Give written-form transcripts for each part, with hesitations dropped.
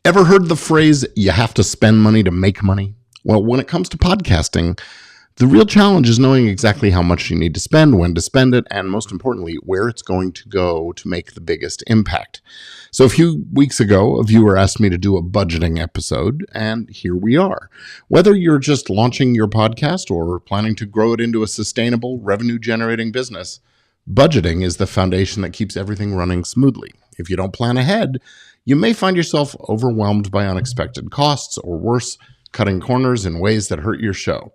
Ever heard the phrase, you have to spend money to make money? Well, when it comes to podcasting, the real challenge is knowing exactly how much you need to spend, when to spend it, and most importantly, where it's going to go to make the biggest impact. So a few weeks ago, a viewer asked me to do a budgeting episode, and here we are. Whether you're just launching your podcast or planning to grow it into a sustainable, revenue-generating business, budgeting is the foundation that keeps everything running smoothly. If you don't plan ahead, you may find yourself overwhelmed by unexpected costs, or worse, cutting corners in ways that hurt your show.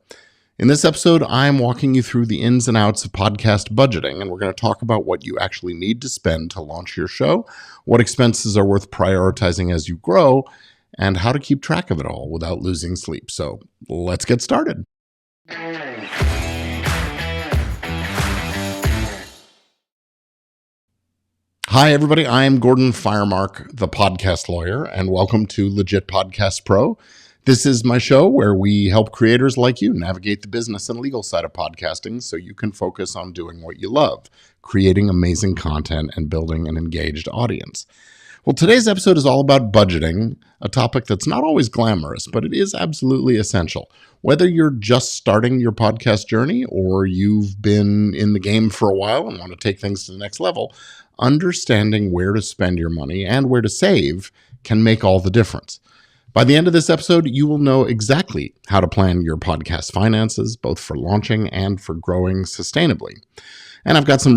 In this episode, I'm walking you through the ins and outs of podcast budgeting, and we're going to talk about what you actually need to spend to launch your show, what expenses are worth prioritizing as you grow, and how to keep track of it all without losing sleep. So let's get started. Hi, everybody. I'm Gordon Firemark, the podcast lawyer, and welcome to Legit Podcast Pro. This is my show where we help creators like you navigate the business and legal side of podcasting so you can focus on doing what you love, creating amazing content and building an engaged audience. Well, today's episode is all about budgeting, a topic that's not always glamorous, but it is absolutely essential. Whether you're just starting your podcast journey or you've been in the game for a while and want to take things to the next level, understanding where to spend your money and where to save can make all the difference. By the end of this episode, you will know exactly how to plan your podcast finances, both for launching and for growing sustainably. And I've got some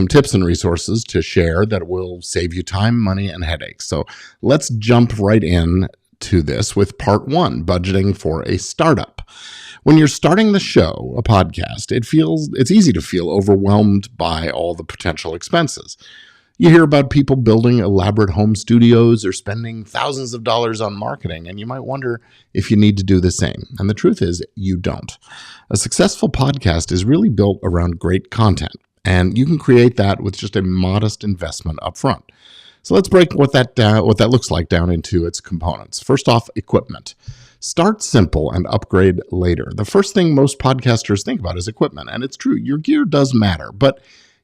tips and resources to share that will save you time, money, and headaches. So let's jump right in to this with part one, budgeting for a startup. When you're starting the show, a podcast, it's easy to feel overwhelmed by all the potential expenses. You hear about people building elaborate home studios or spending thousands of dollars on marketing, and you might wonder if you need to do the same. And the truth is, you don't. A successful podcast is really built around great content, and you can create that with just a modest investment up front. So let's break what that looks like down into its components. First off, equipment. Start simple and upgrade later. The first thing most podcasters think about is equipment, and it's true, your gear does matter, but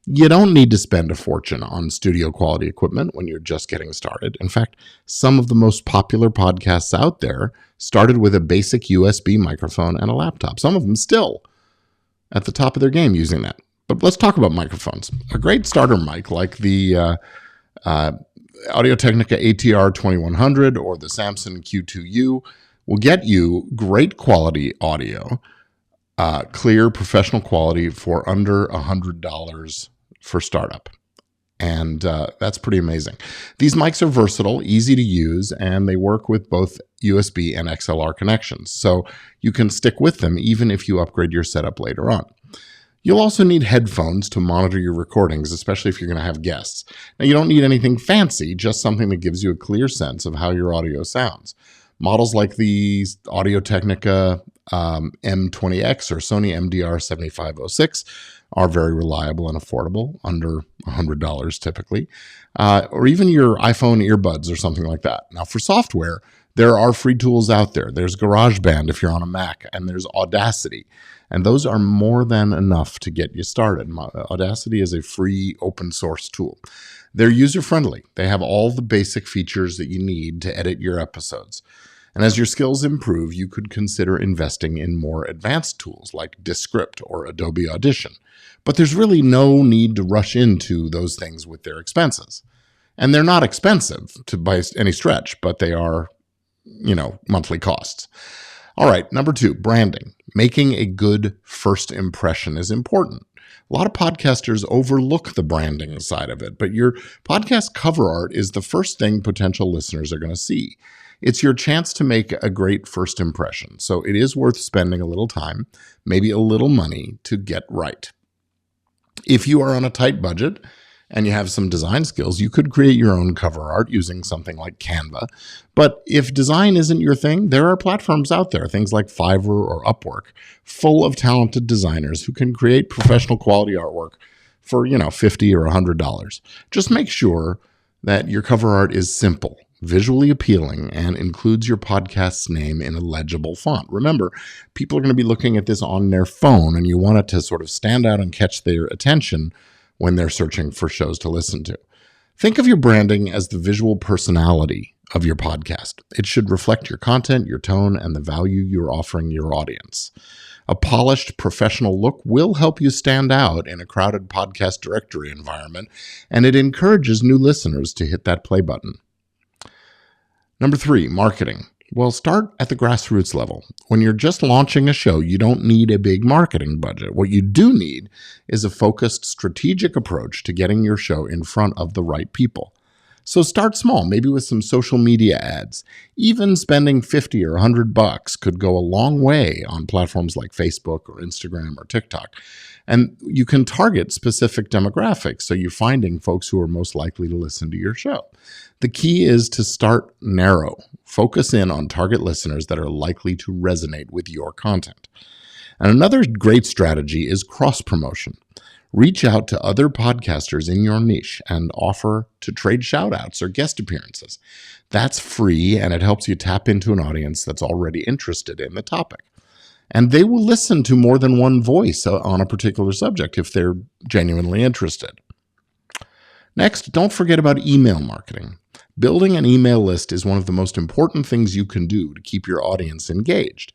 you don't need to spend a fortune on studio quality equipment when you're just getting started. In fact, some of the most popular podcasts out there started with a basic USB microphone and a laptop. Some of them still at the top of their game using that. But let's talk about microphones. A great starter mic like the Audio-Technica ATR 2100 or the Samson Q2U will get you great quality audio, clear professional quality for under $100 for startup. And that's pretty amazing. These mics are versatile, easy to use, and they work with both USB and XLR connections. So you can stick with them even if you upgrade your setup later on. You'll also need headphones to monitor your recordings, especially if you're going to have guests. Now, you don't need anything fancy, just something that gives you a clear sense of how your audio sounds. Models like the Audio-Technica M20X or Sony MDR7506 are very reliable and affordable, under $100 typically, or even your iPhone earbuds or something like that. Now, for software, there are free tools out there. There's GarageBand if you're on a Mac, and there's Audacity, and those are more than enough to get you started. Audacity is a free open source tool. They're user-friendly. They have all the basic features that you need to edit your episodes. And as your skills improve, you could consider investing in more advanced tools like Descript or Adobe Audition. But there's really no need to rush into those things with their expenses. And they're not expensive by any stretch, but they are, monthly costs. All right, number two, branding. Making a good first impression is important. A lot of podcasters overlook the branding side of it, but your podcast cover art is the first thing potential listeners are going to see. It's your chance to make a great first impression, so it is worth spending a little time, maybe a little money, to get right. If you are on a tight budget and you have some design skills, you could create your own cover art using something like Canva. But if design isn't your thing, there are platforms out there, things like Fiverr or Upwork, full of talented designers who can create professional quality artwork for, $50 or $100. Just make sure that your cover art is simple, visually appealing, and includes your podcast's name in a legible font. Remember, people are going to be looking at this on their phone, and you want it to sort of stand out and catch their attention when they're searching for shows to listen to. Think of your branding as the visual personality of your podcast. It should reflect your content, your tone, and the value you're offering your audience. A polished, professional look will help you stand out in a crowded podcast directory environment, and it encourages new listeners to hit that play button. Number 3, marketing. Well, start at the grassroots level. When you're just launching a show, you don't need a big marketing budget. What you do need is a focused, strategic approach to getting your show in front of the right people. So start small, maybe with some social media ads. Even spending $50 or $100 could go a long way on platforms like Facebook or Instagram or TikTok. And you can target specific demographics, so you're finding folks who are most likely to listen to your show. The key is to start narrow. Focus in on target listeners that are likely to resonate with your content. And another great strategy is cross-promotion. Reach out to other podcasters in your niche and offer to trade shout-outs or guest appearances. That's free, and it helps you tap into an audience that's already interested in the topic. And they will listen to more than one voice on a particular subject if they're genuinely interested. Next, don't forget about email marketing. Building an email list is one of the most important things you can do to keep your audience engaged.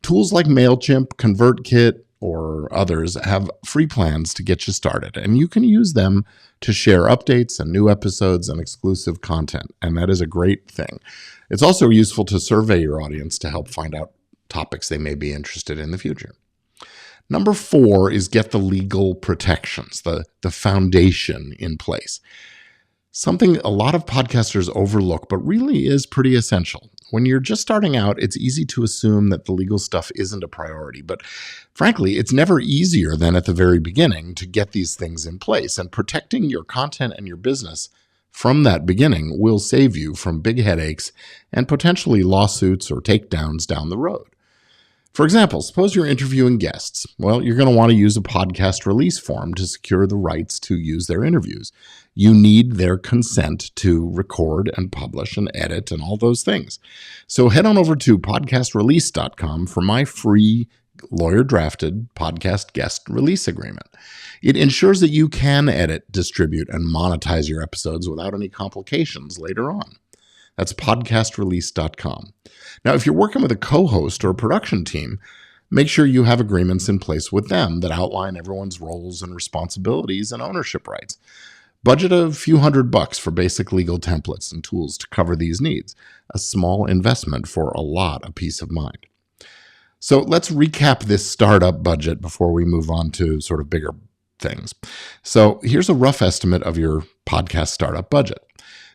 Tools like MailChimp, ConvertKit, or others have free plans to get you started, and you can use them to share updates and new episodes and exclusive content, and that is a great thing. It's also useful to survey your audience to help find out topics they may be interested in the future. Number 4 is get the legal protections, the foundation in place. Something a lot of podcasters overlook, but really is pretty essential. When you're just starting out, it's easy to assume that the legal stuff isn't a priority, but frankly, it's never easier than at the very beginning to get these things in place, and protecting your content and your business from that beginning will save you from big headaches and potentially lawsuits or takedowns down the road. For example, suppose you're interviewing guests. Well, you're going to want to use a podcast release form to secure the rights to use their interviews. You need their consent to record and publish and edit and all those things. So head on over to podcastrelease.com for my free lawyer-drafted podcast guest release agreement. It ensures that you can edit, distribute, and monetize your episodes without any complications later on. That's podcastrelease.com. Now, if you're working with a co-host or a production team, make sure you have agreements in place with them that outline everyone's roles and responsibilities and ownership rights. Budget a few $100 for basic legal templates and tools to cover these needs. A small investment for a lot of peace of mind. So let's recap this startup budget before we move on to sort of bigger things. So here's a rough estimate of your podcast startup budget.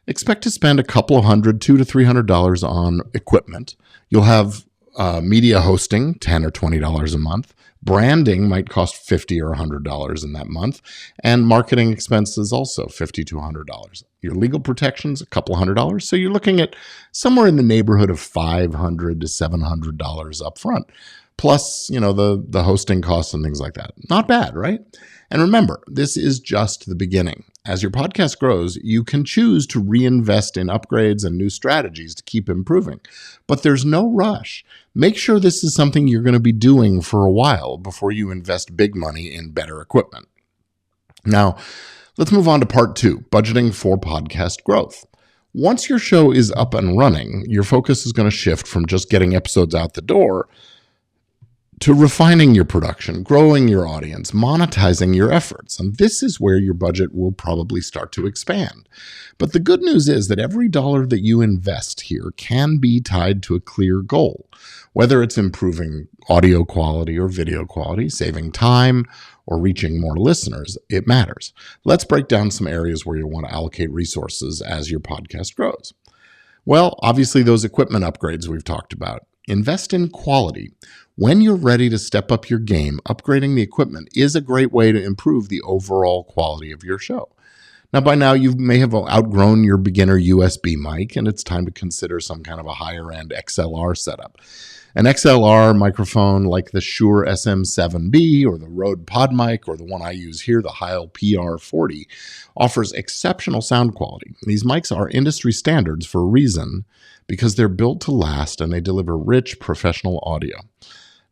Expect to spend a couple of $200 to $300 on equipment. You'll have media hosting, $10 or $20 a month. Branding might cost $50 or $100 in that month. And marketing expenses also $50 to $100. Your legal protections, a couple $100. So you're looking at somewhere in the neighborhood of $500 to $700 up front. Plus, the hosting costs and things like that. Not bad, right? And remember, this is just the beginning. As your podcast grows, you can choose to reinvest in upgrades and new strategies to keep improving. But there's no rush. Make sure this is something you're going to be doing for a while before you invest big money in better equipment. Now, let's move on to part 2, budgeting for podcast growth. Once your show is up and running, your focus is going to shift from just getting episodes out the door to refining your production, growing your audience, monetizing your efforts. And this is where your budget will probably start to expand. But the good news is that every dollar that you invest here can be tied to a clear goal, whether it's improving audio quality or video quality, saving time, or reaching more listeners. It matters. Let's break down some areas where you want to allocate resources as your podcast grows. Well, obviously those equipment upgrades we've talked about. Invest in quality. When you're ready to step up your game, upgrading the equipment is a great way to improve the overall quality of your show. Now, by now, you may have outgrown your beginner USB mic, and it's time to consider some kind of a higher-end XLR setup. An XLR microphone like the Shure SM7B or the Rode PodMic or the one I use here, the Heil PR40, offers exceptional sound quality. These mics are industry standards for a reason, because they're built to last and they deliver rich, professional audio.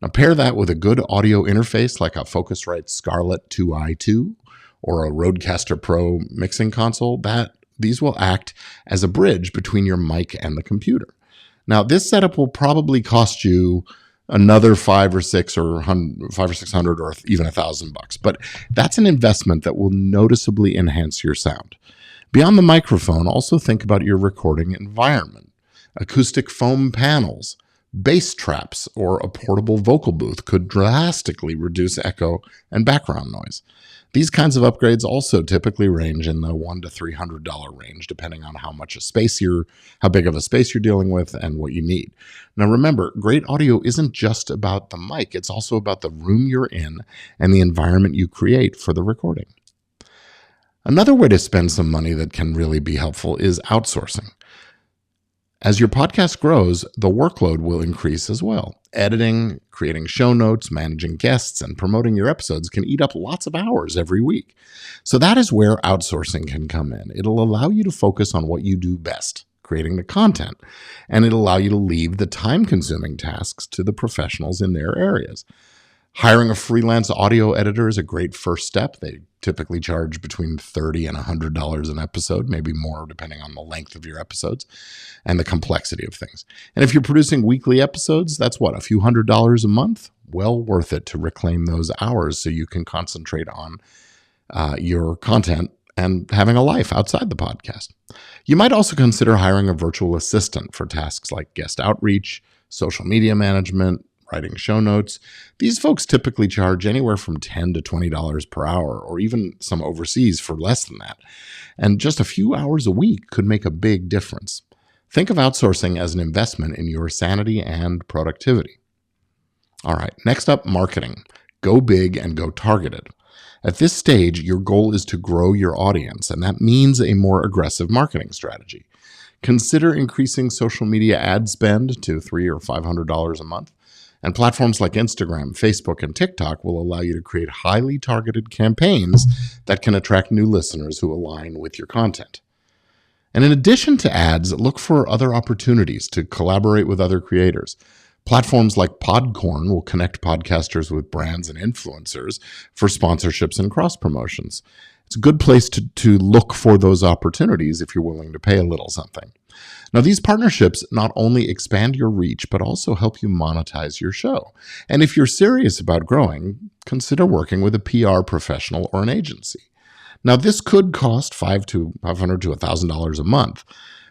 Now pair that with a good audio interface like a Focusrite Scarlett 2i2 or a Rodecaster Pro mixing console. These will act as a bridge between your mic and the computer. Now, this setup will probably cost you another $500 or $600 or even $1,000, but that's an investment that will noticeably enhance your sound. Beyond the microphone, also think about your recording environment. Acoustic foam panels, bass traps, or a portable vocal booth could drastically reduce echo and background noise. These kinds of upgrades also typically range in the $100 to $300 range, depending on how big of a space you're dealing with and what you need. Now remember, great audio isn't just about the mic, it's also about the room you're in and the environment you create for the recording. Another way to spend some money that can really be helpful is outsourcing. As your podcast grows, the workload will increase as well. Editing, creating show notes, managing guests, and promoting your episodes can eat up lots of hours every week. So that is where outsourcing can come in. It'll allow you to focus on what you do best, creating the content, and it'll allow you to leave the time-consuming tasks to the professionals in their areas. Hiring a freelance audio editor is a great first step. They typically charge between $30 and $100 an episode, maybe more depending on the length of your episodes and the complexity of things. And if you're producing weekly episodes, that's a few $100s a month? Well worth it to reclaim those hours so you can concentrate on your content and having a life outside the podcast. You might also consider hiring a virtual assistant for tasks like guest outreach, social media management, writing show notes. These folks typically charge anywhere from $10 to $20 per hour, or even some overseas for less than that. And just a few hours a week could make a big difference. Think of outsourcing as an investment in your sanity and productivity. All right, next up, marketing. Go big and go targeted. At this stage, your goal is to grow your audience, and that means a more aggressive marketing strategy. Consider increasing social media ad spend to $300 or $500 a month. And platforms like Instagram, Facebook, and TikTok will allow you to create highly targeted campaigns that can attract new listeners who align with your content. And in addition to ads, look for other opportunities to collaborate with other creators. Platforms like Podcorn will connect podcasters with brands and influencers for sponsorships and cross-promotions. It's a good place to look for those opportunities if you're willing to pay a little something. Now, these partnerships not only expand your reach, but also help you monetize your show. And if you're serious about growing, consider working with a PR professional or an agency. Now, this could cost $500 to $1,000 a month,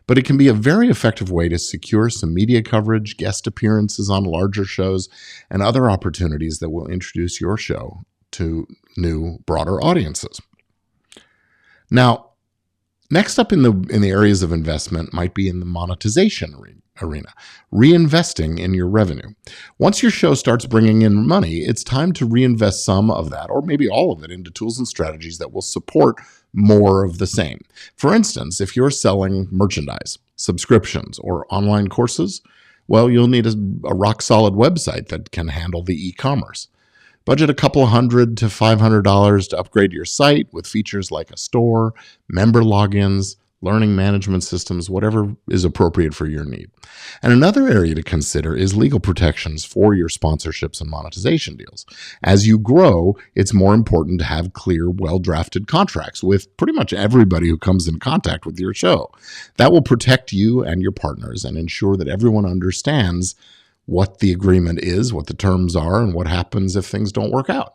but it can be a very effective way to secure some media coverage, guest appearances on larger shows, and other opportunities that will introduce your show to new, broader audiences. Now, next up in the areas of investment might be in the monetization arena, reinvesting in your revenue. Once your show starts bringing in money, it's time to reinvest some of that, or maybe all of it, into tools and strategies that will support more of the same. For instance, if you're selling merchandise, subscriptions, or online courses, well, you'll need a rock-solid website that can handle the e-commerce. Budget a couple $100 to $500 to upgrade your site with features like a store, member logins, learning management systems, whatever is appropriate for your need. And another area to consider is legal protections for your sponsorships and monetization deals. As you grow, it's more important to have clear, well-drafted contracts with pretty much everybody who comes in contact with your show. That will protect you and your partners and ensure that everyone understands what the agreement is, what the terms are, and what happens if things don't work out.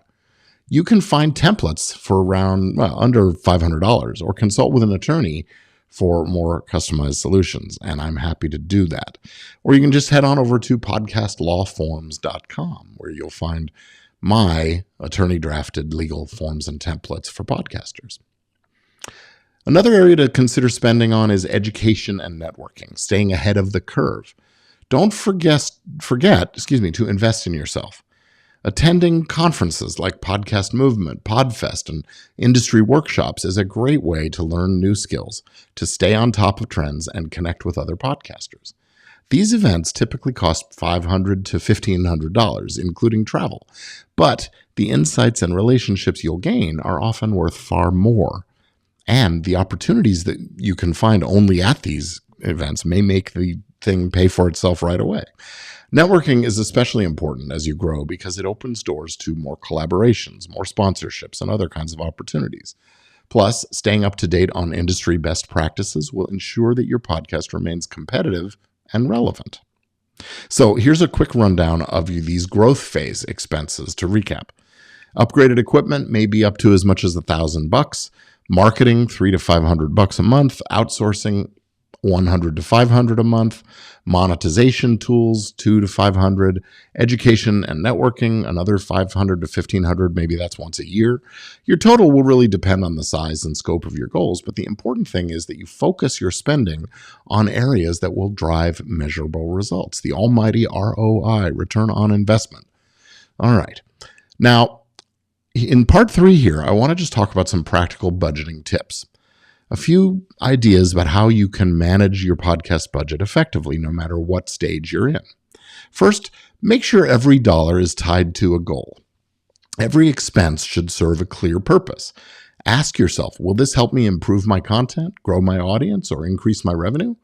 You can find templates for under $500 or consult with an attorney for more customized solutions, and I'm happy to do that. Or you can just head on over to podcastlawforms.com, where you'll find my attorney-drafted legal forms and templates for podcasters. Another area to consider spending on is education and networking, staying ahead of the curve. Don't forget to invest in yourself. Attending conferences like Podcast Movement, Podfest, and industry workshops is a great way to learn new skills, to stay on top of trends, and connect with other podcasters. These events typically cost $500 to $1,500, including travel, but the insights and relationships you'll gain are often worth far more. And the opportunities that you can find only at these events may make the thing pay for itself right away. Networking is especially important as you grow because it opens doors to more collaborations, more sponsorships, and other kinds of opportunities. Plus, staying up to date on industry best practices will ensure that your podcast remains competitive and relevant. So here's a quick rundown of these growth phase expenses to recap. Upgraded equipment may be up to as much as $1,000. Marketing, $300 to $500 a month. Outsourcing, $100 to $500 a month. Monetization tools, $200 to $500. Education and networking, another $500 to $1,500. Maybe that's once a year. Your total will really depend on the size and scope of your goals, but the important thing is that you focus your spending on areas that will drive measurable results. The almighty ROI, return on investment. All right. Now, in part 3 here, I want to just talk about some practical budgeting tips. A few ideas about how you can manage your podcast budget effectively, no matter what stage you're in. First, make sure every dollar is tied to a goal. Every expense should serve a clear purpose. Ask yourself, will this help me improve my content, grow my audience, or increase my revenue?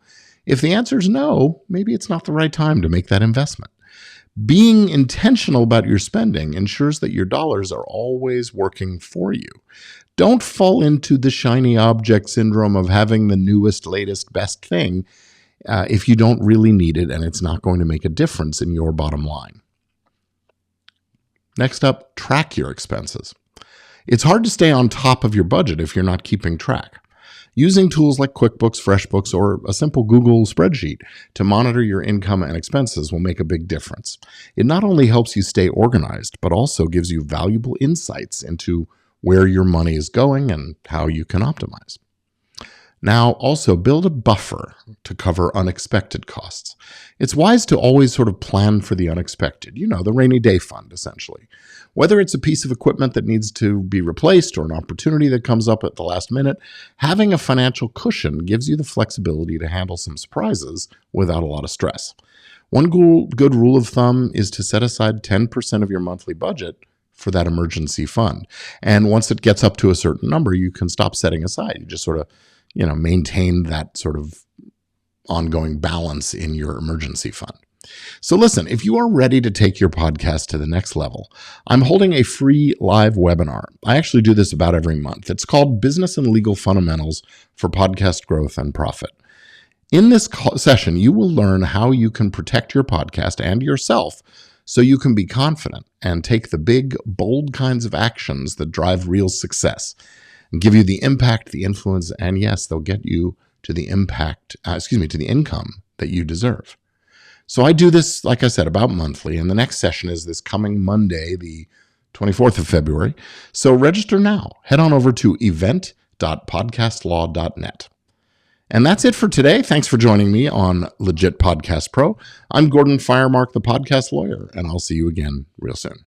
If the answer is no, maybe it's not the right time to make that investment. Being intentional about your spending ensures that your dollars are always working for you. Don't fall into the shiny object syndrome of having the newest, latest, best thing if you don't really need it and it's not going to make a difference in your bottom line. Next up, track your expenses. It's hard to stay on top of your budget if you're not keeping track. Using tools like QuickBooks, FreshBooks, or a simple Google spreadsheet to monitor your income and expenses will make a big difference. It not only helps you stay organized, but also gives you valuable insights into where your money is going and how you can optimize. Now, also build a buffer to cover unexpected costs. It's wise to always sort of plan for the unexpected, the rainy day fund, essentially. Whether it's a piece of equipment that needs to be replaced or an opportunity that comes up at the last minute, having a financial cushion gives you the flexibility to handle some surprises without a lot of stress. One good rule of thumb is to set aside 10% of your monthly budget for that emergency fund. And once it gets up to a certain number, you can stop setting aside. You just sort of maintain that sort of ongoing balance in your emergency fund. So listen, if you are ready to take your podcast to the next level, I'm holding a free live webinar. I actually do this about every month. It's called Business and Legal Fundamentals for Podcast Growth and Profit. In this session, you will learn how you can protect your podcast and yourself so you can be confident and take the big, bold kinds of actions that drive real success and give you the impact, the influence, and yes, they'll get you to the to the income that you deserve. So I do this, like I said, about monthly, and the next session is this coming Monday, the 24th of February. So register now. Head on over to event.podcastlaw.net. And that's it for today. Thanks for joining me on Legit Podcast Pro. I'm Gordon Firemark, the podcast lawyer, and I'll see you again real soon.